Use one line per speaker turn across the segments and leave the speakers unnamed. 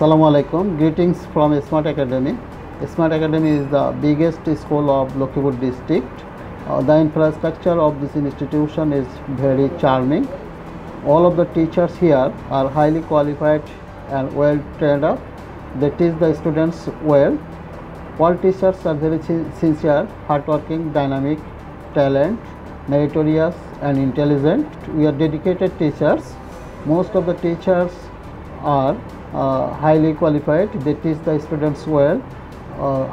Assalamu alaikum. Greetings from Smart Academy. Smart Academy is the biggest school of Lakhipur district. The infrastructure of this institution is very charming. All of the teachers here are highly qualified and well trained up. They teach the students well. All teachers are very sincere, hardworking, dynamic, talent, meritorious and intelligent. We are dedicated teachers. Most of the teachers are highly qualified. They teach the students well.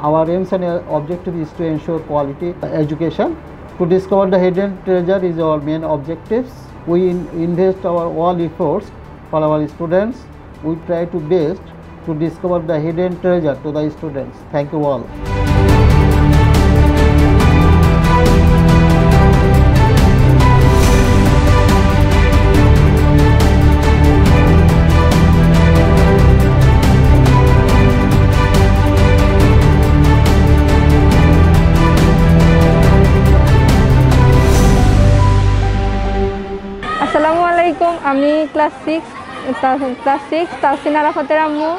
Our aims and objective is to ensure quality education. To discover the hidden treasure is our main objectives. We invest our all efforts for our students. We try to best to discover the hidden treasure to the students. Thank you all.
আসসালামু আলাইকুম। আমি class 6 Tahsin আরাফাতের আম্মু।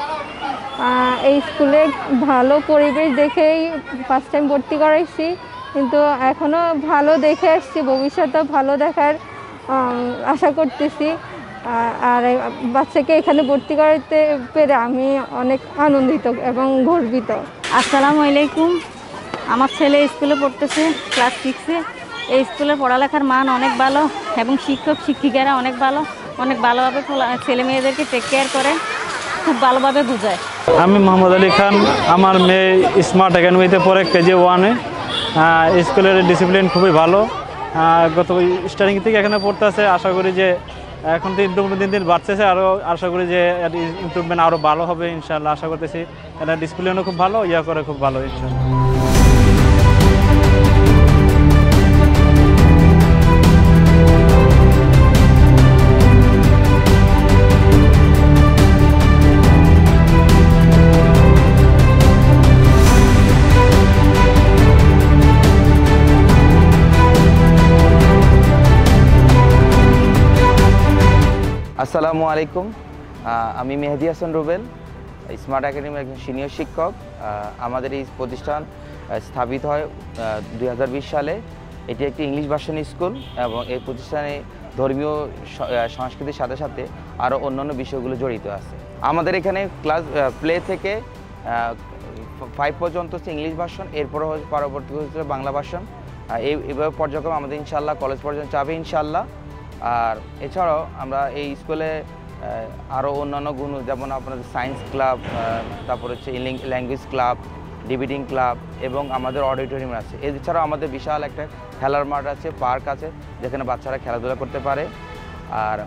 এই স্কুলে ভালো পরিবেশ দেখেই ফার্স্ট টাইম ভর্তি করাইছি, কিন্তু এখনও ভালো দেখে আসছি, ভবিষ্যতেও ভালো দেখার আশা করতেছি। আর বাচ্চাকে এখানে ভর্তি করাতে পেরে আমি অনেক আনন্দিত এবং গর্বিত।
আসসালামু আলাইকুম। আমার ছেলে স্কুলে পড়তেছে ক্লাস 6-এ। এই স্কুলের পড়ালেখার মান অনেক ভালো এবং শিক্ষক শিক্ষিকারা অনেক ভালোভাবে ছেলে মেয়েদেরকে টেক কেয়ার করে, খুব ভালোভাবে বোঝায়।
আমি মোহাম্মদ আলী খান। আমার মেয়ে স্মার্ট একাডেমিতে পড়ে কেজি 1-এ। স্কুলের ডিসিপ্লিন খুবই ভালো। গত স্টার্টিং থেকে এখানে পড়তেছে। আশা করি যে এখন দিন দিন বাড়তেছে, আরও আশা করি যে ইমপ্রুভমেন্ট আরও ভালো হবে ইনশাআল্লাহ। আশা করতেছি এটা ডিসিপ্লিনও খুব ভালো, করে খুব ভালো ইনশাআল্লাহ।
আসসালামু আলাইকুম। আমি মেহেদি হাসান রুবেল, স্মার্ট একাডেমির একজন সিনিয়র শিক্ষক। আমাদের এই প্রতিষ্ঠান স্থাপিত হয় 2020 সালে। এটি একটি ইংলিশ ভার্সন স্কুল এবং এই প্রতিষ্ঠানে ধর্মীয় সংস্কৃতির সাথে সাথে আরও অন্যান্য বিষয়গুলো জড়িত আছে। আমাদের এখানে ক্লাস প্লে থেকে 5 পর্যন্ত হচ্ছে ইংলিশ ভার্সন, এরপর পরবর্তী হচ্ছে বাংলা ভার্সন। এইভাবে পর্যায়ক্রমে আমাদের ইনশাআল্লাহ কলেজ পর্যন্ত যাবে ইনশাআল্লাহ। আর এছাড়াও আমরা এই স্কুলে আরও অন্যান্য গুণ, যেমন আপনাদের সায়েন্স ক্লাব, তারপর হচ্ছে ল্যাঙ্গুয়েজ ক্লাব, ডিবেটিং ক্লাব এবং আমাদের অডিটোরিয়াম আছে। এছাড়াও আমাদের বিশাল একটা খেলার মাঠ আছে, পার্ক আছে, যেখানে বাচ্চারা খেলাধুলা করতে পারে। আর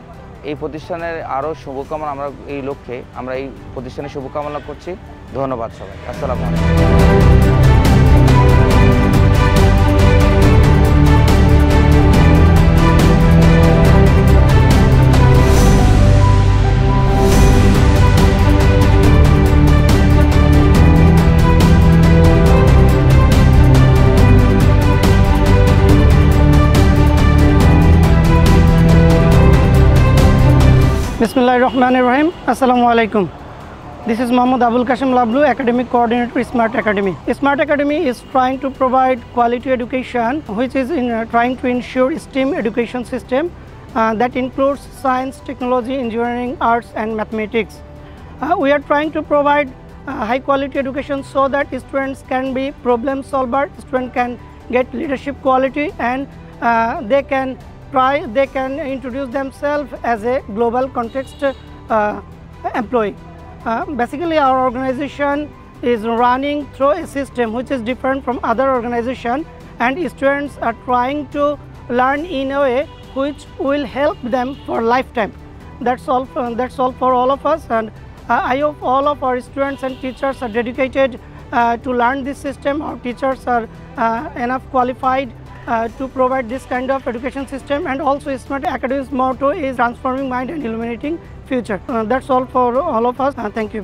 এই প্রতিষ্ঠানের আরও শুভকামনা, আমরা এই লক্ষ্যে আমরা এই প্রতিষ্ঠানের শুভকামনা করছি। ধন্যবাদ সবাই। আসসালামু আলাইকুম।
Bismillahirrahmanirrahim. Assalamu alaikum. This is Mohammad Abul Qasim Lablu, Academic Coordinator, Smart Academy. Smart Academy is trying to provide quality education, which is trying to ensure STEM education system that includes science, technology, engineering, arts and mathematics. We are trying to provide high quality education so that students can be problem solver, students can get leadership quality, and they can introduce themselves as a global context employee. Basically, our organization is running through a system which is different from other organization, and students are trying to learn in a way which will help them for lifetime. That's all for all of us, and I hope all of our students and teachers are dedicated to learn this system. Our teachers are enough qualified to provide this kind of education system, and also Smart Academy's motto is transforming mind and illuminating future. That's all for all of us. Thank you.